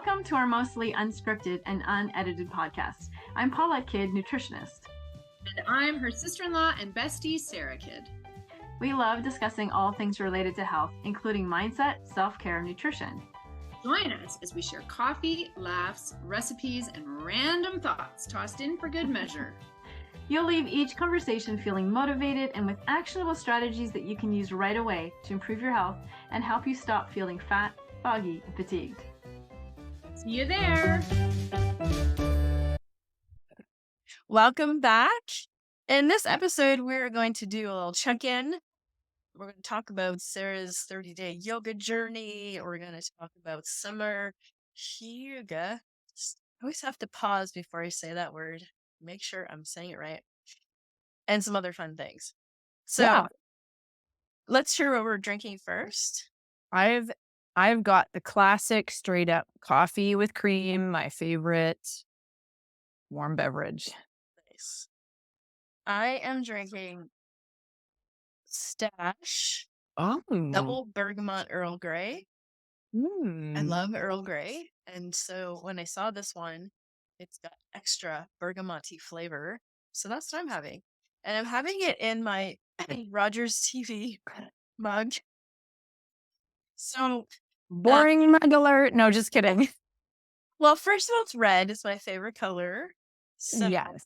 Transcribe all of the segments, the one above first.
Welcome to our mostly unscripted and unedited podcast. I'm Paulette Kid, nutritionist. And I'm her sister-in-law and bestie, Sarah Kid. We love discussing all things related to health, including mindset, self-care, and nutrition. Join us as we share coffee, laughs, recipes, and random thoughts tossed in for good measure. You'll leave each conversation feeling motivated and with actionable strategies that you can use right away to improve your health and help you stop feeling fat, foggy, and fatigued. See you there. Welcome back. In this episode, we're going to do a little check-in. We're going to talk about Sarah's 30-day yoga journey. We're going to talk about Summer Hygge. I always have to pause before I say that word. Make sure I'm saying it right. And some other fun things. So let's hear what we're drinking first. I've got the classic straight up coffee with cream, my favorite warm beverage. Nice. I am drinking Stash double bergamot Earl Grey. I love Earl Grey. And so when I saw this one, it's got extra bergamoty flavor. So that's what I'm having. And I'm having it in my Rogers TV mug. So boring mug alert. No, just kidding. Well, first of all, it's red. It's my favorite color. So yes.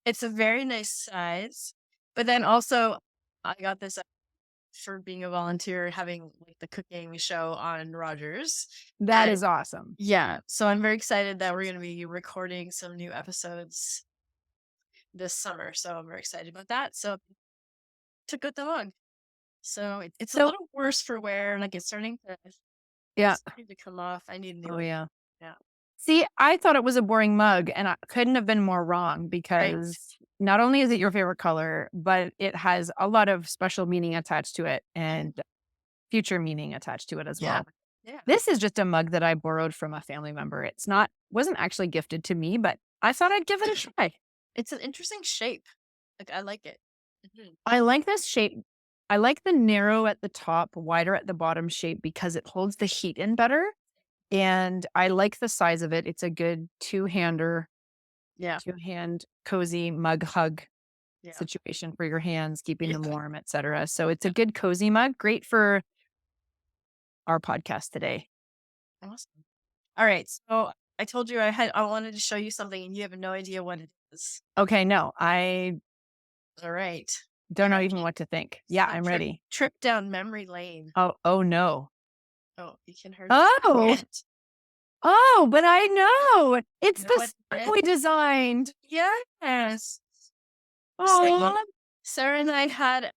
It's a very nice size. But then also, I got this for being a volunteer, having like the cooking show on Rogers. That is awesome. Yeah. So I'm very excited that we're going to be recording some new episodes this summer. So I'm very excited about that. So took out the mug. So it's a little worse for wear. Like it's starting to come off. I need a new one. Yeah. Yeah. See, I thought it was a boring mug, and I couldn't have been more wrong because not only is it your favorite color, but it has a lot of special meaning attached to it and future meaning attached to it as well. Yeah. This is just a mug that I borrowed from a family member. Wasn't actually gifted to me, but I thought I'd give it a try. It's an interesting shape. Like I like it. Mm-hmm. I like this shape. I like the narrow at the top, wider at the bottom shape because it holds the heat in better. And I like the size of it. It's a good two-hand cozy mug hug situation for your hands, keeping them warm, etc. So it's a good cozy mug. Great for our podcast today. Awesome. All right. So I told you I wanted to show you something and you have no idea what it is. Okay. No, I all right. Don't know even what to think. Yeah, I'm ready. Trip down memory lane. Oh no. Oh, you can hear Oh, but I know. It's the stuff we designed. Yes. Oh, Sarah and I had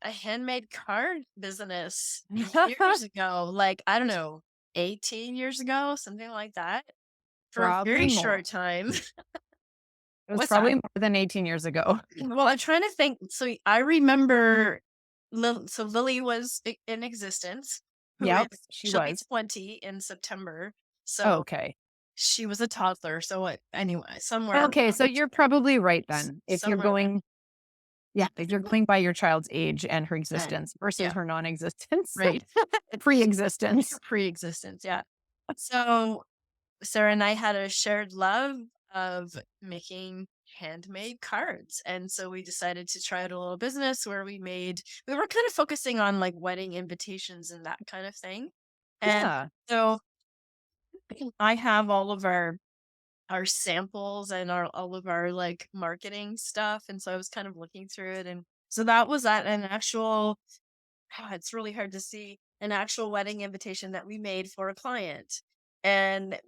a handmade card business years ago. Like, I don't know, 18 years ago, something like that. For a very short time. It was probably more than 18 years ago. Well, I'm trying to think. So I remember, so Lily was in existence. Yep, she'll be 20 in September. So okay. She was a toddler. So anyway, somewhere. Okay, so you're probably right then. If you're going by your child's age and her existence versus her non-existence. Right. Pre-existence. Pre-existence, yeah. So Sarah and I had a shared love of making handmade cards. And so we decided to try out a little business where we were kind of focusing on like wedding invitations and that kind of thing. And so I have all of our samples and all of our like marketing stuff. And so I was kind of looking through it. And so that was an actual, it's really hard to see, an actual wedding invitation that we made for a client. And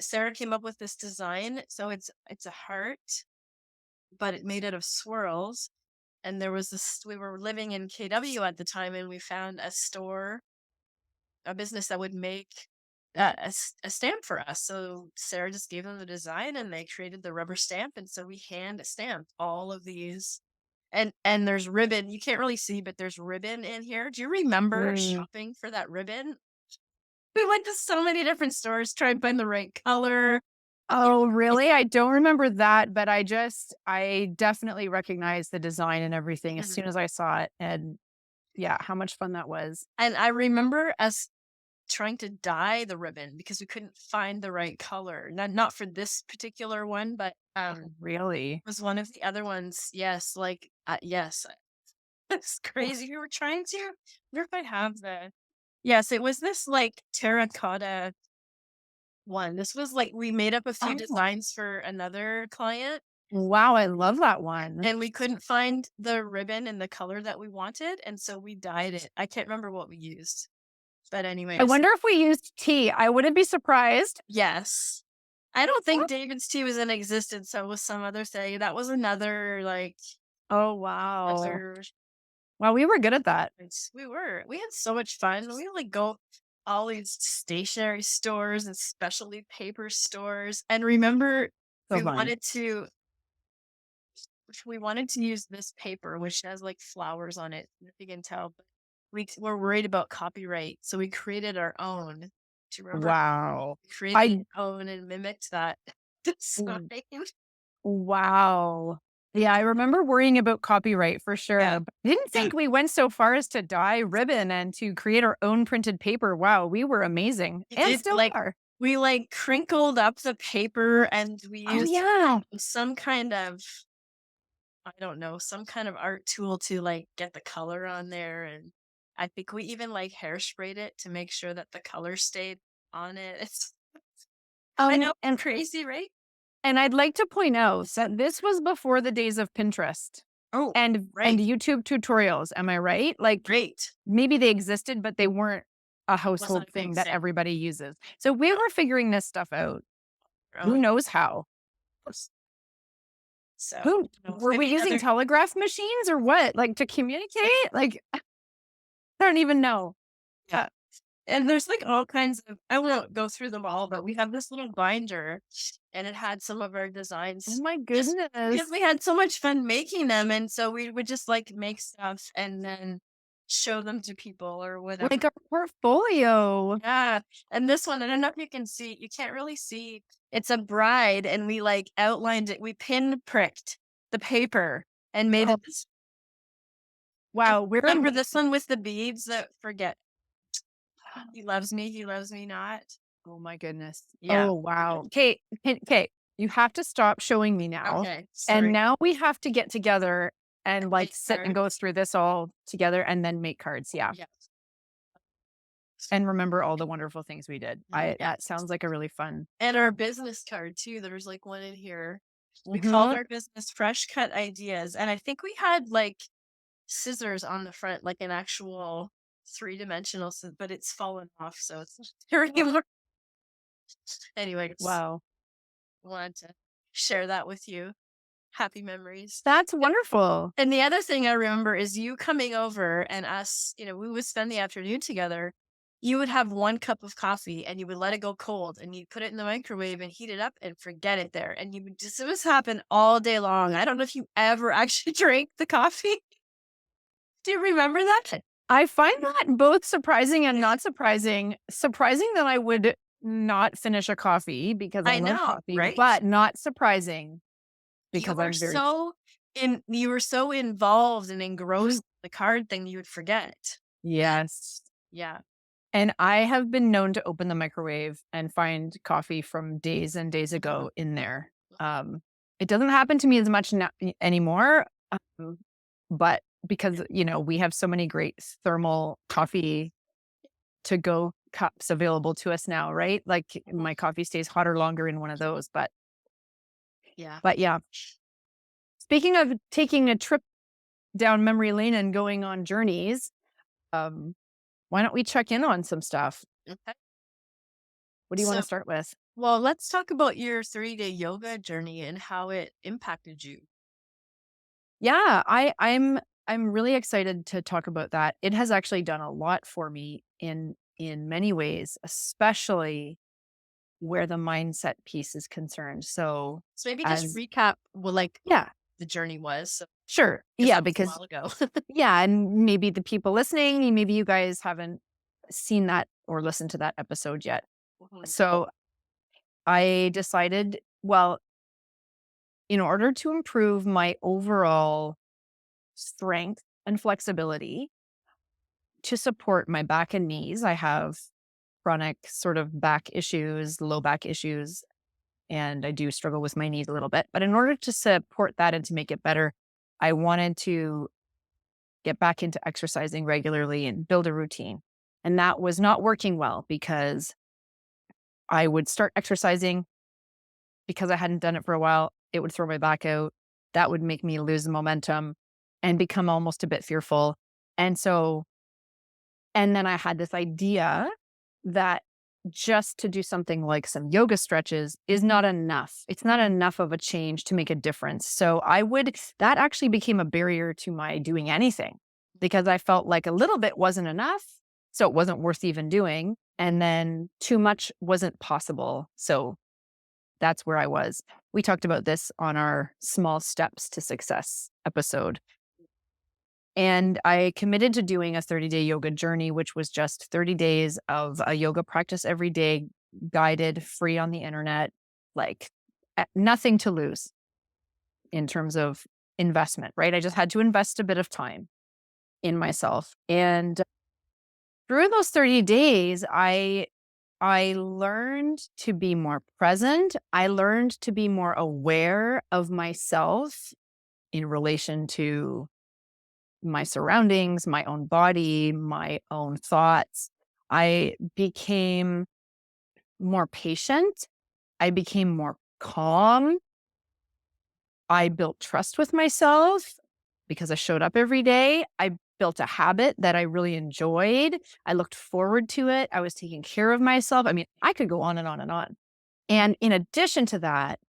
Sarah came up with this design. So it's a heart, but it made out of swirls. And there was we were living in KW at the time, and we found a business that would make a stamp for us. So Sarah just gave them the design and they created the rubber stamp. And so we hand stamped all of these. And there's ribbon. You can't really see, but there's ribbon in here. Do you remember shopping for that ribbon? We went to so many different stores trying to find the right color. Oh, really? I don't remember that, but I definitely recognized the design and everything as soon as I saw it. And yeah, how much fun that was. And I remember us trying to dye the ribbon because we couldn't find the right color. Not for this particular one, but Really? was one of the other ones. Yes, like yes, it's crazy. We were trying to. I wonder if I have the. Yes, it was this like terracotta one. This was like we made up a few Oh. designs for another client, Wow, I love that one. and we couldn't find the ribbon in the color that we wanted, and so we dyed it. I can't remember what we used, but I anyways, wonder if we used tea. I wouldn't be surprised. yes. I don't think David's tea was in existence, so it was some other thing. That was another like Oh, wow. other. Wow, we were good at that. We had so much fun. We would like go all these stationery stores and specialty paper stores. And remember, So we fun. wanted to use this paper, which has like flowers on it. If you can tell, but we were worried about copyright, so we created our own. Do you remember? Wow. We created our own and mimicked that design. Wow. Yeah, I remember worrying about copyright for sure. Yeah. But I didn't think we went so far as to dye ribbon and to create our own printed paper. Wow, we were amazing. You And did, still like, are. We like crinkled up the paper and we Oh, used yeah. some kind of, I don't know, some kind of art tool to like get the color on there. And I think we even like hairsprayed it to make sure that the color stayed on it. I know, And crazy, right? And I'd like to point out that this was before the days of Pinterest Oh, and right. YouTube tutorials. Am I right? Like Great. maybe they existed, but they weren't a household a thing big that thing. everybody uses. So we were figuring this stuff out. Who knows how? So Who were we maybe using another- telegraph machines or what? Like to communicate? Like I don't even know. And there's like all kinds of, I won't go through them all, but we have this little binder and it had some of our designs. Oh my Just goodness. because we had so much fun making them. And so we would just like make stuff and then show them to people or whatever. Like a portfolio. Yeah. And this one, I don't know if you can see, you can't really see. It's a bride and we like outlined it. We pin pricked the paper and made it. Wow, we're Remember this one with the beads that forget. He loves me not. Oh my goodness. Yeah. Oh wow. Okay. You have to stop showing me now. Okay. And now we have to get together and like Make sit and go through this all together and then make cards. Yeah. Yeah. And remember all the wonderful things we did. Yeah. That sounds like a really fun. And our business card too. There's like one in here. We Mhm. called our business Fresh Cut Ideas. And I think we had like scissors on the front, like an actual 3-dimensional, but it's fallen off. So it's not there anymore. Anyway, Wow. wanted to share that with you. Happy memories. That's wonderful. And the other thing I remember is you coming over and us, we would spend the afternoon together. You would have 1 cup of coffee and you would let it go cold and you'd put it in the microwave and heat it up and forget it there. And it was happen all day long. I don't know if you ever actually drank the coffee. Do you remember that? I find that both surprising and not surprising. Surprising that I would not finish a coffee because I love know, coffee, right? but not surprising because you were I'm very you were so involved and engrossed in the card thing you would forget. Yes. Yeah. And I have been known to open the microwave and find coffee from days and days ago in there. It doesn't happen to me as much anymore, but because, we have so many great thermal coffee to go cups available to us now, right? Like my coffee stays hotter longer in one of those, but Yeah. Speaking of taking a trip down memory lane and going on journeys, why don't we check in on some stuff? Okay. What do you want to start with? Well, let's talk about your 3-day yoga journey and how it impacted you. Yeah, I'm really excited to talk about that. It has actually done a lot for me in many ways, especially where the mindset piece is concerned. So maybe just recap the journey was. So sure. Yeah, because a while ago. yeah, and maybe the people listening, maybe you guys haven't seen that or listened to that episode yet. So I decided, well, in order to improve my overall strength and flexibility to support my back and knees, I have chronic sort of back issues, low back issues, and I do struggle with my knees a little bit. But in order to support that and to make it better, I wanted to get back into exercising regularly and build a routine. And that was not working well because I would start exercising because I hadn't done it for a while. It would throw my back out. That would make me lose the momentum and become almost a bit fearful. And so, and then I had this idea that just to do something like some yoga stretches is not enough. It's not enough of a change to make a difference. So that actually became a barrier to my doing anything because I felt like a little bit wasn't enough. So it wasn't worth even doing. And then too much wasn't possible. So that's where I was. We talked about this on our Small Steps to Success episode. And I committed to doing a 30-day yoga journey, which was just 30 days of a yoga practice every day, guided, free on the internet, like nothing to lose in terms of investment, right? I just had to invest a bit of time in myself. And through those 30 days, I learned to be more present. I learned to be more aware of myself in relation to my surroundings, my own body, my own thoughts. I became more patient. I became more calm. I built trust with myself because I showed up every day. I built a habit that I really enjoyed. I looked forward to it. I was taking care of myself. I mean, I could go on and on and on. And in addition to that,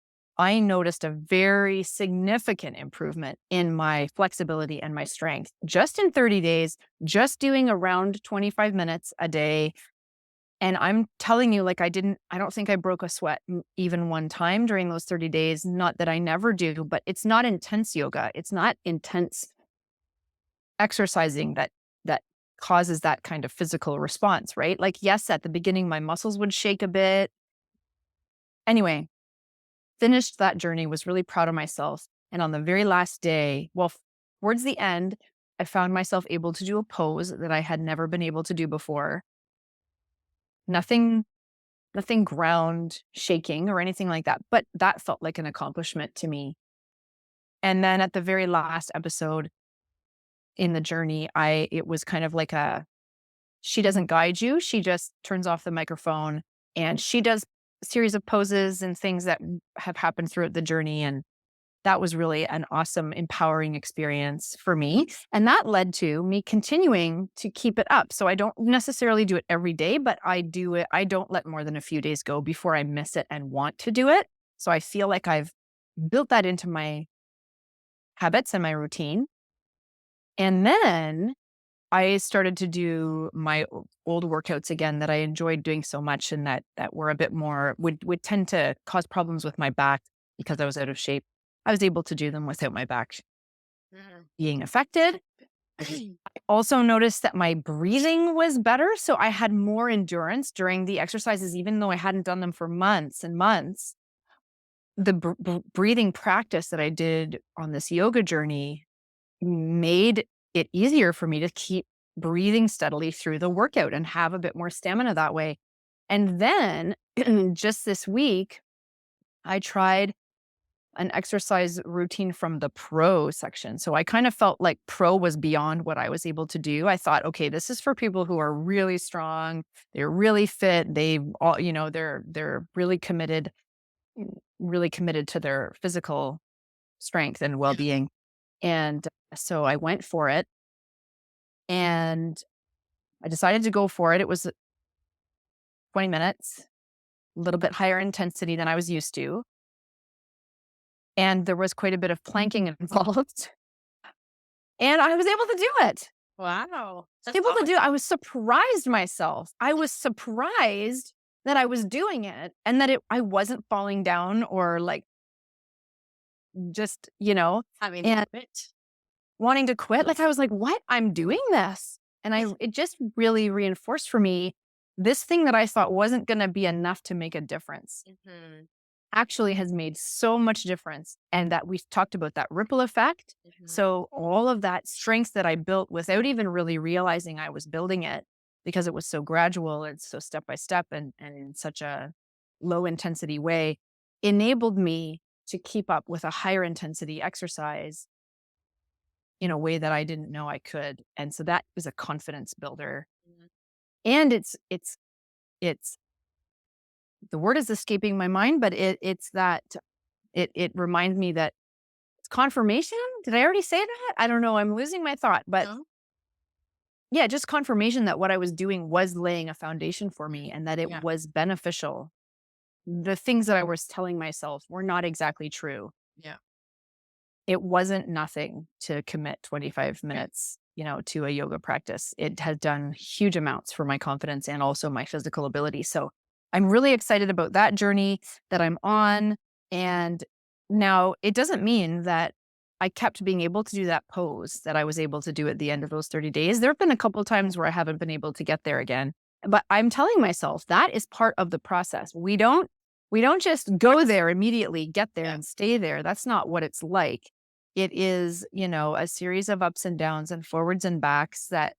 I noticed a very significant improvement in my flexibility and my strength just in 30 days, just doing around 25 minutes a day. And I'm telling you, like, I don't think I broke a sweat even one time during those 30 days. Not that I never do, but it's not intense yoga. It's not intense exercising that causes that kind of physical response, right? Like, yes, at the beginning, my muscles would shake a bit. Anyway, finished that journey, was really proud of myself. And on the very last day, well, towards the end, I found myself able to do a pose that I had never been able to do before. Nothing ground shaking or anything like that, but that felt like an accomplishment to me. And then at the very last episode in the journey, it was kind of like she doesn't guide you. She just turns off the microphone and she does a series of poses and things that have happened throughout the journey. And that was really an awesome, empowering experience for me. And that led to me continuing to keep it up. So I don't necessarily do it every day, but I do it. I don't let more than a few days go before I miss it and want to do it. So I feel like I've built that into my habits and my routine. And then I started to do my old workouts again that I enjoyed doing so much and that were a bit more, would tend to cause problems with my back because I was out of shape. I was able to do them without my back being affected. I also noticed that my breathing was better. So I had more endurance during the exercises, even though I hadn't done them for months and months. The breathing practice that I did on this yoga journey made it easier for me to keep breathing steadily through the workout and have a bit more stamina that way. And then just this week, I tried an exercise routine from the pro section. So I kind of felt like pro was beyond what I was able to do. I thought, okay, this is for people who are really strong. They're really fit. They've all, they're really committed to their physical strength and well-being. And so I went for it and I decided to go for it. It was 20 minutes, a little bit higher intensity than I was used to. And there was quite a bit of planking involved. And I was able to do it. Wow. I was surprised myself. I was surprised that I was doing it and that I wasn't falling down or like just, Having and quit. wanting to quit. Like I was like, what? I'm doing this. And it just really reinforced for me this thing that I thought wasn't going to be enough to make a difference. Actually has made so much difference. And that we've talked about that ripple effect. So all of that strength that I built without even really realizing I was building it because it was so gradual and so step by step and in such a low intensity way, enabled me to keep up with a higher intensity exercise in a way that I didn't know I could. And so that was a confidence builder. Mhm. And it's the word is escaping my mind, but it's that it reminds me that it's confirmation. Did I already say that? I don't know. I'm losing my thought, but No? yeah, just confirmation that what I was doing was laying a foundation for me and that it Yeah. was beneficial. The things that I was telling myself were not exactly true. Yeah. It wasn't nothing to commit 25 minutes, to a yoga practice. It has done huge amounts for my confidence and also my physical ability. So I'm really excited about that journey that I'm on. And now it doesn't mean that I kept being able to do that pose that I was able to do at the end of those 30 days. There have been a couple of times where I haven't been able to get there again. But I'm telling myself that is part of the process. We don't just go there immediately, get there Yeah. and stay there. That's not what it's like. It is, a series of ups and downs and forwards and backs that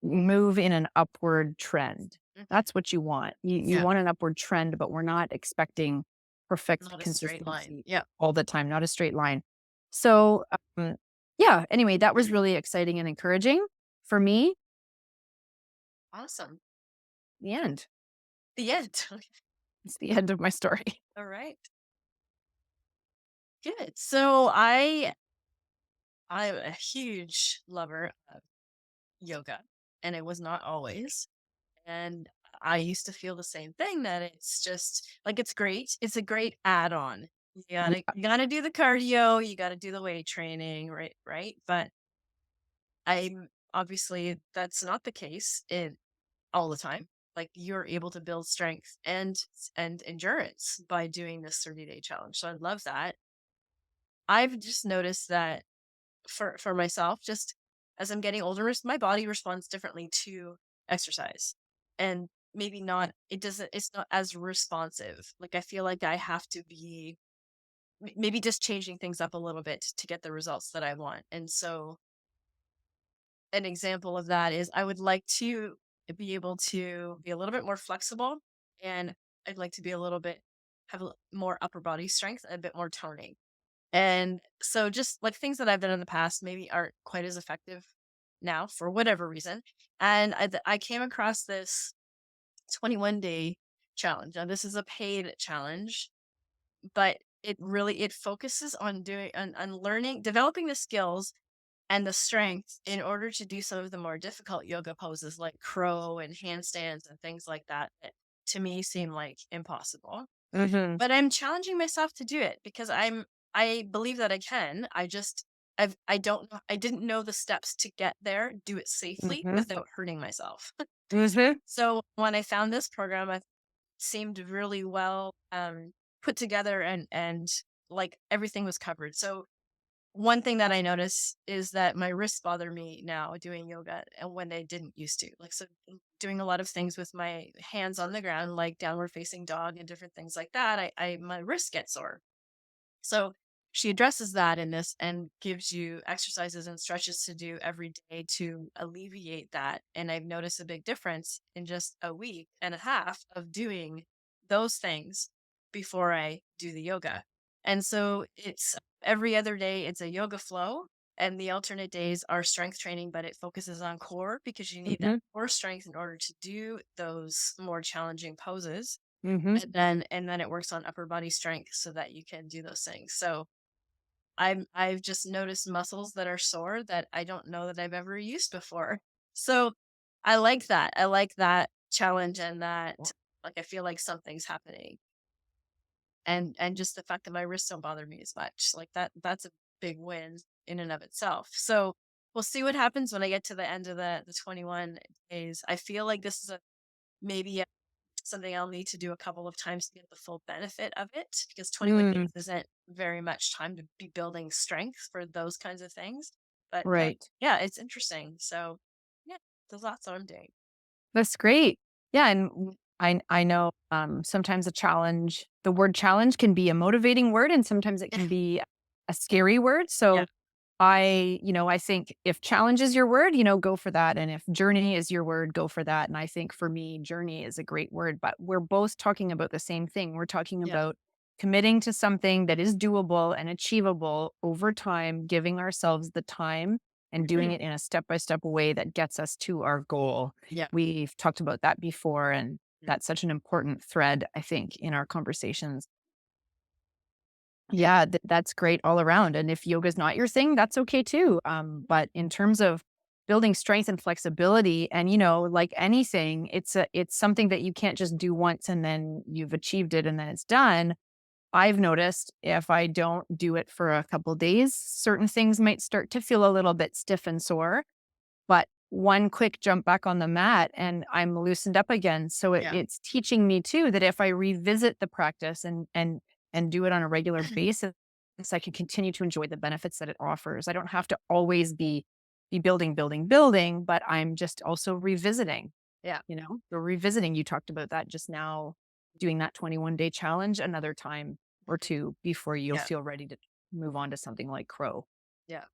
move in an upward trend. Mhm. That's what you want. You Yeah. want an upward trend, but we're not expecting perfect Not a straight line. consistency Yeah. all the time, not a straight line. So, yeah, anyway, that was really exciting and encouraging for me. Awesome. The end. The end. It's the end of my story. All right. Good. So I'm a huge lover of yoga, and it was not always. And I used to feel the same thing, that it's just like, it's great. It's a great add-on. You gotta do the cardio, you gotta do the weight training, right? Right. But I'm obviously that's not the case in all the time. Like, you're able to build strength and endurance by doing this 30-day challenge. So I love that. I've just noticed that for myself, just as I'm getting older, my body responds differently to exercise. And maybe not, it's not as responsive. Like, I feel like I have to be maybe just changing things up a little bit to get the results that I want. And so an example of that is, I would like to be able to be a little bit more flexible, and I'd like to be a little bit have more upper body strength, and a bit more toning. And so, just like things that I've done in the past maybe aren't quite as effective now for whatever reason. And I came across this 21-day challenge. Now, this is a paid challenge, but it focuses on on learning, developing the skills and the strength in order to do some of the more difficult yoga poses, like crow and handstands and things like that, that to me seem like impossible. Mhm. But I'm challenging myself to do it because I believe that I can. I don't know, I didn't know the steps to get there, do it safely Mhm. without hurting myself. Mhm. So when I found this program, I seemed really well put together, and like everything was covered. So one thing that I notice is that my wrists bother me now doing yoga, and when they didn't used to. Like, so doing a lot of things with my hands on the ground, like downward facing dog and different things like that, I my wrists get sore. So she addresses that in this and gives you exercises and stretches to do every day to alleviate that. And I've noticed a big difference in just a week and a half of doing those things before I do the yoga. And so it's every other day, it's a yoga flow. And the alternate days are strength training, but it focuses on core, because you need that Mhm. core strength in order to do those more challenging poses. Mhm. And then it works on upper body strength so that you can do those things. So I've just noticed muscles that are sore that I don't know that I've ever used before. So I like that. I like that challenge, and that, like, I feel like something's happening. And just the fact that my wrists don't bother me as much. Like, that's a big win in and of itself. So we'll see what happens when I get to the end of the 21 days. I feel like this is a maybe something I'll need to do a couple of times to get the full benefit of it, because 21 Mm. days isn't very much time to be building strength for those kinds of things. But Right. yeah, it's interesting. So yeah, there's lots I'm doing. That's great. Yeah, and I know sometimes the word challenge can be a motivating word and sometimes it can be a scary word. Yeah. So I think if challenge is your word, go for that. And if journey is your word, go for that. And I think for me, journey is a great word, but we're both talking about the same thing. We're talking Yeah. about committing to something that is doable and achievable over time, giving ourselves the time and doing it in a step by step way that gets us to our goal. Yeah. We've talked about that before, and that's such an important thread, I think, in our conversations. Yeah, that's great all around. And if yoga's not your thing, that's okay too. But in terms of building strength and flexibility, and like anything, it's something that you can't just do once and then you've achieved it and then it's done. I've noticed if I don't do it for a couple days, certain things might start to feel a little bit stiff and sore. But one quick jump back on the mat and I'm loosened up again. So Yeah. it's teaching me too that if I revisit the practice and do it on a regular basis, I can continue to enjoy the benefits that it offers. I don't have to always be building, building, building, but I'm just also revisiting. Yeah. The revisiting. You talked about that just now, doing that 21-day challenge another time or two before you'll Yeah. feel ready to move on to something like crow. Yeah.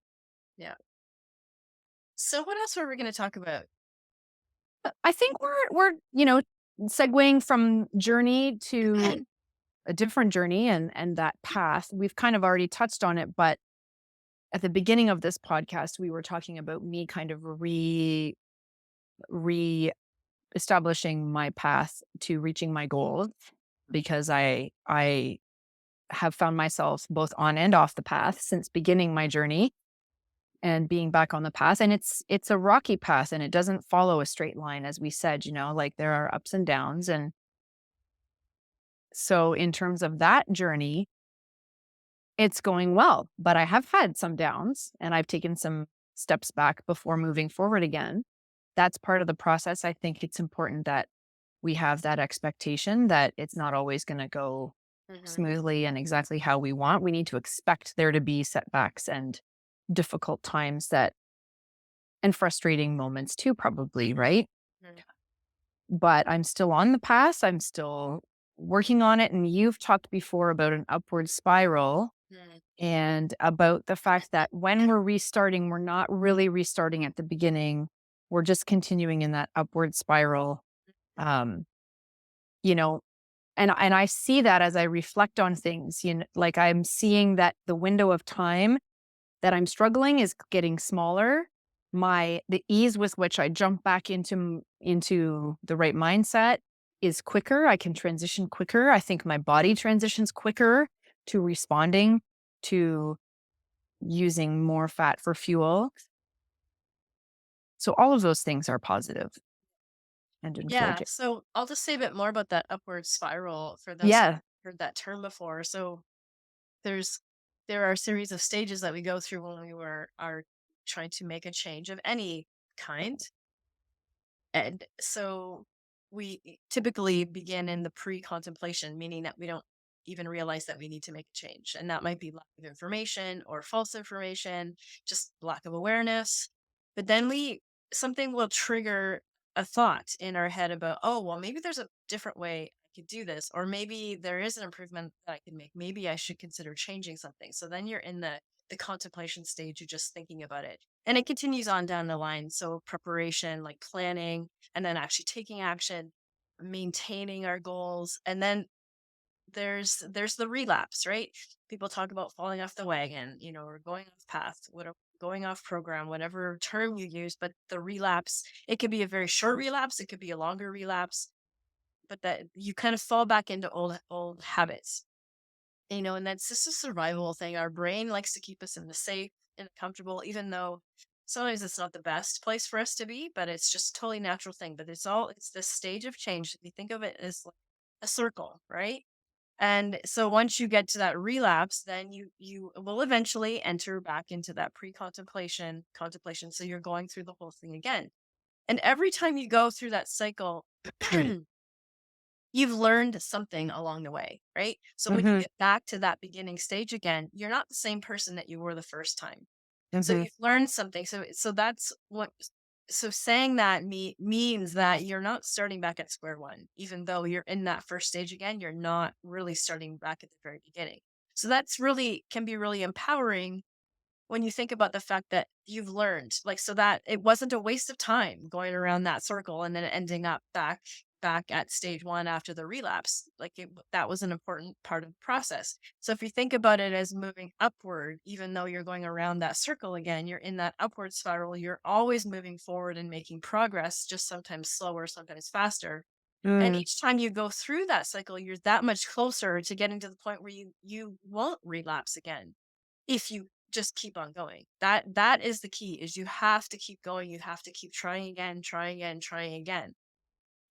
Yeah. So what else were we going to talk about? I think we're segueing from journey to a different journey and that path. We've kind of already touched on it, but at the beginning of this podcast, we were talking about me kind of re establishing my path to reaching my goals because I have found myself both on and off the path since beginning my journey and being back on the path. And it's a rocky path and it doesn't follow a straight line, as we said, like there are ups and downs. And so in terms of that journey, it's going well, but I have had some downs and I've taken some steps back before moving forward again. That's part of the process. I think it's important that we have that expectation that it's not always going to go Mhm. smoothly and exactly how we want. We need to expect there to be setbacks and difficult times and frustrating moments too, probably, right? Mhm. But I'm still on the path. I'm still working on it. And you've talked before about an upward spiral Mhm. and about the fact that when we're restarting, we're not really restarting at the beginning. We're just continuing in that upward spiral. Um, you know, and I see that as I reflect on things, like I'm seeing that the window of time that I'm struggling is getting smaller. The ease with which I jump back into the right mindset is quicker. I can transition quicker. I think my body transitions quicker to responding to using more fat for fuel. So all of those things are positive and Yeah. encouraging. So I'll just say a bit more about that upward spiral for those Yeah. who heard that term before. So there's there are a series of stages that we go through when we are trying to make a change of any kind. And so we typically begin in the pre-contemplation, meaning that we don't even realize that we need to make a change. And that might be lack of information or false information, just lack of awareness. But then something will trigger a thought in our head about, oh, well, maybe there's a different way I could do this, or maybe there is an improvement that I can make. Maybe I should consider changing something. So then you're in the contemplation stage, you're just thinking about it. And it continues on down the line. So preparation, like planning, and then actually taking action, maintaining our goals. And then there's the relapse, right? People talk about falling off the wagon, or going off path, whatever, going off program, whatever term you use. But the relapse, it could be a very short relapse, it could be a longer relapse, but that you kind of fall back into old habits. And that's just a survival thing. Our brain likes to keep us in the safe and comfortable, even though sometimes it's not the best place for us to be, but it's just a totally natural thing. But it's this stage of change. If you think of it as like a circle, right? And so once you get to that relapse, then you will eventually enter back into that contemplation. So you're going through the whole thing again. And every time you go through that cycle, you've learned something along the way, right? So when you Hmm. get back to that beginning stage again, you're not the same person that you were the first time. So Hmm. you've learned something. So that's what. So saying that means that you're not starting back at square one, even though you're in that first stage again. You're not really starting back at the very beginning. So that's really can be really empowering when you think about the fact that you've learned, like, so that it wasn't a waste of time going around that circle and then ending up back at stage one after the relapse. Like, that was an important part of the process. So if you think about it as moving upward, even though you're going around that circle again, you're in that upward spiral, you're always moving forward and making progress, just sometimes slower, sometimes faster. And Mm, each time you go through that cycle, you're that much closer to getting to the point where you won't relapse again if you just keep on going. That is the key, is you have to keep going. You have to keep trying again, trying again, trying again.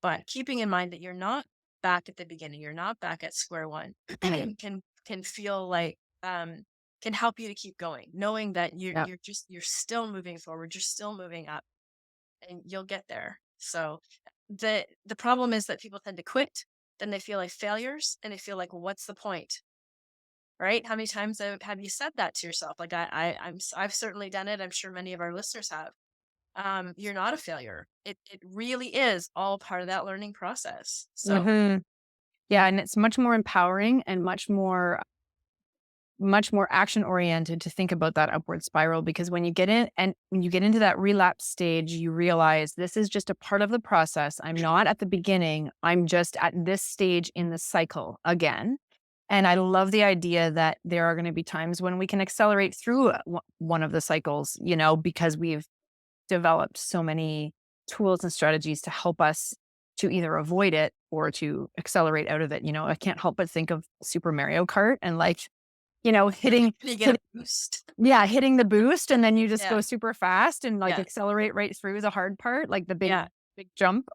But keeping in mind that you're not back at the beginning, you're not back at square one, can feel like can help you to keep going, knowing that yeah. you're still moving forward, you're still moving up, and you'll get there. So the problem is that people tend to quit, then they feel like failures, and they feel like, well, what's the point? Right? How many times have you said that to yourself? Like, I've certainly done it. I'm sure many of our listeners have. You're not a failure. It really is all part of that learning process. So Hmm. Yeah. And it's much more empowering and much more action oriented to think about that upward spiral, because when you get in and when you get into that relapse stage, you realize this is just a part of the process. I'm not at the beginning. I'm just at this stage in the cycle again. And I love the idea that there are going to be times when we can accelerate through one of the cycles, because we've developed so many tools and strategies to help us to either avoid it or to accelerate out of it. I can't help but think of Super Mario Kart and hitting you get hit, a boost. yeah, hitting the boost, and then you just Yeah. go super fast and like Yeah. accelerate right through the hard part, like the big Yeah. big jump.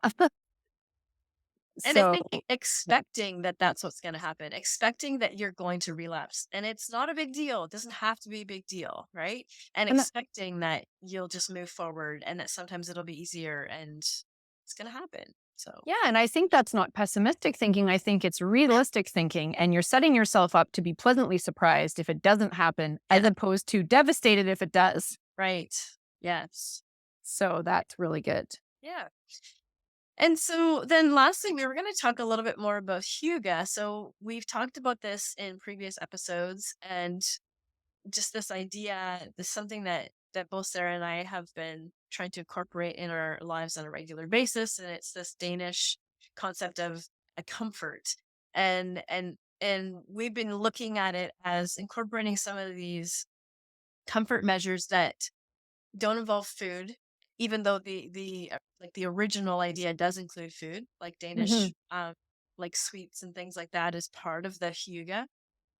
And I So think expecting that that's what's going to happen, expecting that you're going to relapse. And it's not a big deal. It doesn't have to be a big deal, right? And and expecting that you'll just move forward and that sometimes it'll be easier and it's going to happen. So, yeah, and I think that's not pessimistic thinking. I think it's realistic thinking, and you're setting yourself up to be pleasantly surprised if it doesn't happen, as yeah, opposed to devastated if it does. right. Yes. So that's really good. Yeah. And so then lastly, we were going to talk a little bit more about Huga. So we've talked about this in previous episodes, and just this idea, this something that both Sarah and I have been trying to incorporate in our lives on a regular basis, and it's this Danish concept of a comfort. And we've been looking at it as incorporating some of these comfort measures that don't involve food, even though the original idea does include food, like Hmm. Danish like sweets and things like that is part of the hygge.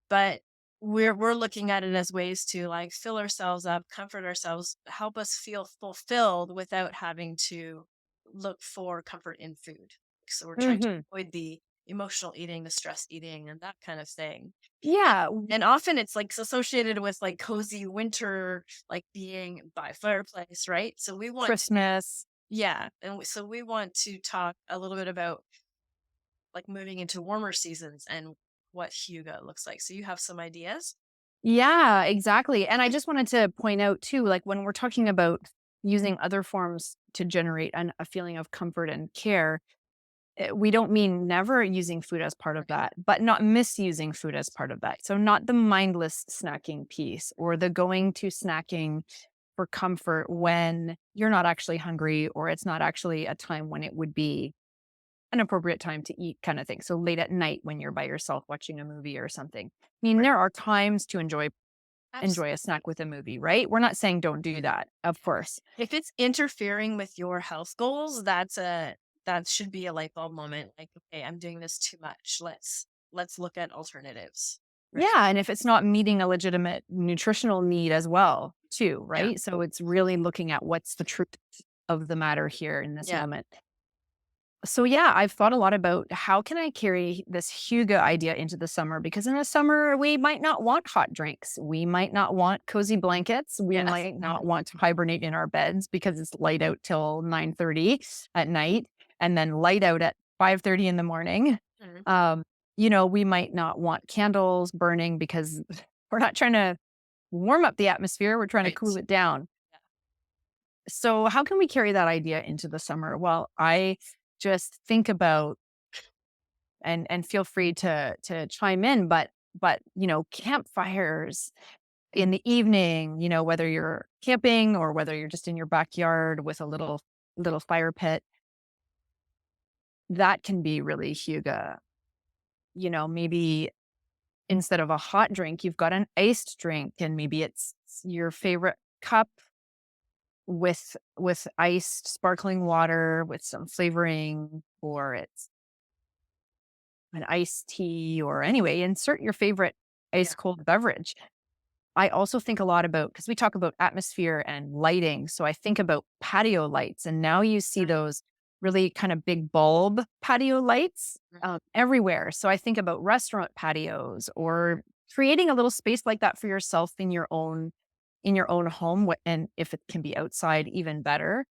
But we're looking at it as ways to like fill ourselves up, comfort ourselves, help us feel fulfilled without having to look for comfort in food. So we're trying to Hmm. avoid the emotional eating, the stress eating, and that kind of thing. And, Yeah, and often it's like associated with like cozy winter, like being by fireplace, right? So we want to, Christmas. yeah, so we want to talk a little bit about like moving into warmer seasons and what hygge looks like. So you have some ideas? Yeah, exactly. And I just wanted to point out too, like when we're talking about using other forms to generate a feeling of comfort and care, we don't mean never using food as part of Right. that, but not misusing food as part of that. So not the mindless snacking piece or the going to snacking for comfort when you're not actually hungry or it's not actually a time when it would be an appropriate time to eat kind of thing. So late at night when you're by yourself watching a movie or something. I mean, Right. there are times to enjoy a Absolutely. snack with a movie, right? We're not saying don't do that, of course. If it's interfering with your health goals, that should be a light bulb moment. Like, okay, I'm doing this too much. Let's look at alternatives. Right. Yeah, and if it's not meeting a legitimate nutritional need as well, too, Yeah. right? So it's really looking at what's the truth of the matter here in this Yeah. moment. So yeah, I've thought a lot about how can I carry this hygge idea into the summer, because in the summer we might not want hot drinks. We might not want cozy blankets. We Yes. might not want to hibernate in our beds because it's light out till 9:30 at night and then light out at 5:30 in the morning. Mhm. Um, we might not want candles burning because we're not trying to warm up the atmosphere, we're trying to Right. cool it down. So how can we carry that idea into the summer? Well, I just think about and feel free to chime in, but campfires in the evening, whether you're camping or whether you're just in your backyard with a little fire pit, that can be really hygge. Maybe instead of a hot drink, you've got an iced drink, and maybe it's your favorite cup with iced sparkling water with some flavoring, or it's an iced tea, or anyway, insert your favorite Yeah. ice cold beverage. I also think a lot about, because we talk about atmosphere and lighting. So I think about patio lights, and now you see Right. those really kind of big bulb patio lights Mhm. everywhere. So I think about restaurant patios, or creating a little space like that for yourself in your own home. And if it can be outside, even better.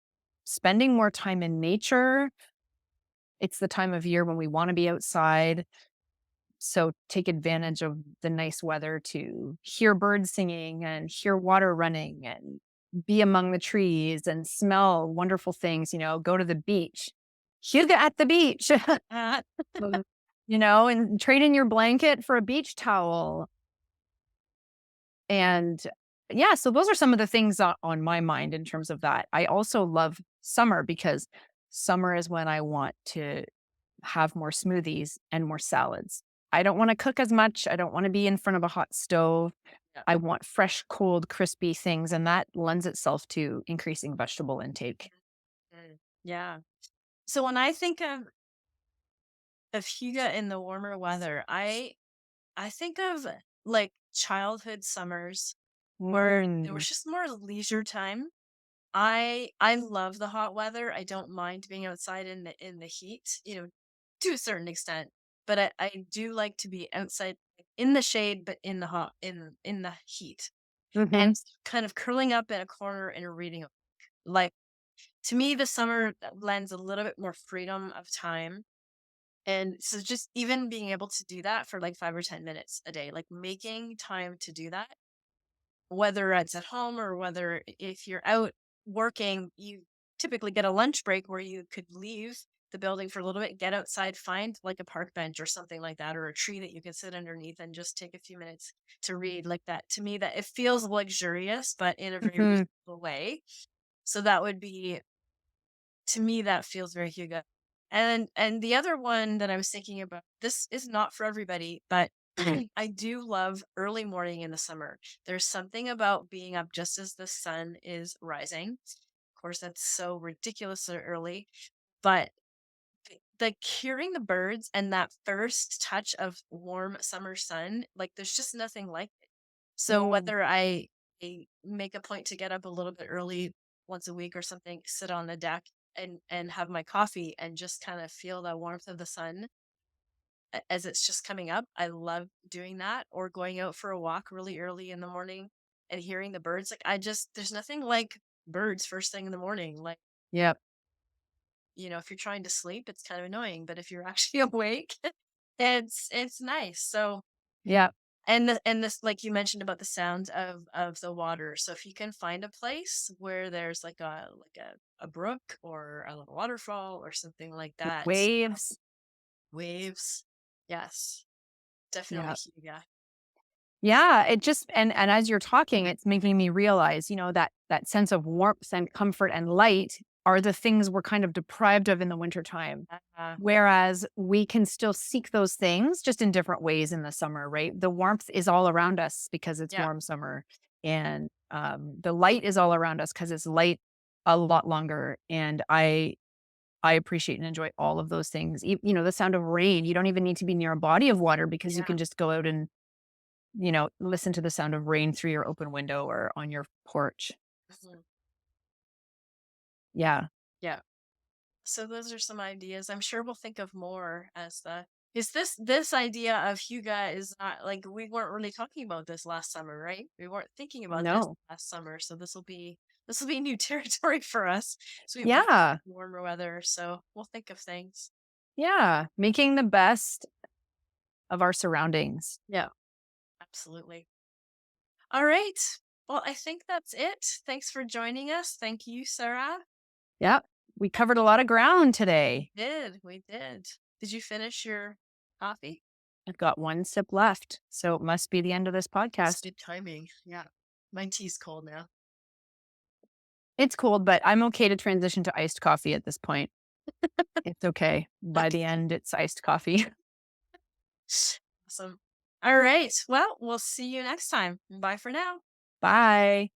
Spending more time in nature. It's the time of year when we want to be outside. So take advantage of the nice weather to hear birds singing and hear water running and be among the trees and smell wonderful things, go to the beach. Hygge at the beach, Uh, and trade in your blanket for a beach towel. And yeah, so those are some of the things on my mind in terms of that. I also love summer, because summer is when I want to have more smoothies and more salads. I don't want to cook as much. I don't want to be in front of a hot stove. yeah. I want fresh, cold, crispy things, and that lends itself to increasing vegetable intake. Yeah. So when I think of hygge in the warmer weather, I think of like childhood summers where there Mm. was just more leisure time. I love the hot weather. I don't mind being outside in the heat, to a certain extent. But I do like to be outside in the shade, but in the hot in the heat. And Mhm. kind of curling up in a corner and reading a book. Like, to me, the summer lends a little bit more freedom of time. And so just even being able to do that for like 5 or 10 minutes a day, like making time to do that, whether it's at home or whether if you're out working, you typically get a lunch break where you could leave the building for a little bit, get outside, find like a park bench or something like that, or a tree that you can sit underneath and just take a few minutes to read. Like that, to me, that it feels luxurious, but in a very Mhm. reasonable way. So that would be, to me, that feels very hygge. And the other one that I was thinking about, this is not for everybody, but I do love early morning in the summer. There's something about being up just as the sun is rising. Of course, that's so ridiculously early, but like hearing the birds and that first touch of warm summer sun, like there's just nothing like it. So Mm. whether I make a point to get up a little bit early once a week or something, sit on the deck and have my coffee and just kind of feel the warmth of the sun as it's just coming up. I love doing that, or going out for a walk really early in the morning and hearing the birds. Like, there's nothing like birds first thing in the morning. Like, Yep. if you're trying to sleep, it's kind of annoying, but if you're actually awake, it's nice. So, Yep. and this, like you mentioned about the sound of the water. So if you can find a place where there's like a brook or a little waterfall or something like that, Waves. waves, yes, definitely. Yeah. Yeah. Yeah, it just and as you're talking, it's making me realize, that sense of warmth and comfort and light are the things we're kind of deprived of in the wintertime. Uh, Whereas we can still seek those things just in different ways in the summer, right? The warmth is all around us because it's yeah. warm summer. And the light is all around us because it's light a lot longer. And I appreciate and enjoy all of those things. The sound of rain. You don't even need to be near a body of water, because you Yeah. can just go out and listen to the sound of rain through your open window or on your porch. Mhm. Yeah. Yeah. So those are some ideas. I'm sure we'll think of more as the is this idea of hygge is not like, we weren't really talking about this last summer, right? We weren't thinking about this No. last summer, so this will be new territory for us. So we move Yeah. warmer weather, so we'll think of things. Yeah. Making the best of our surroundings. Yeah, absolutely. All right. Well, I think that's it. Thanks for joining us. Thank you, Sarah. Yep. We covered a lot of ground today. We did. Did you finish your coffee? I've got one sip left, so it must be the end of this It's podcast. good timing. Yeah. My tea's cold now. It's cold, but I'm okay to transition to iced coffee at this point. It's okay. By the end, it's iced coffee. Awesome. All right. Well, we'll see you next time. Bye for now. Bye.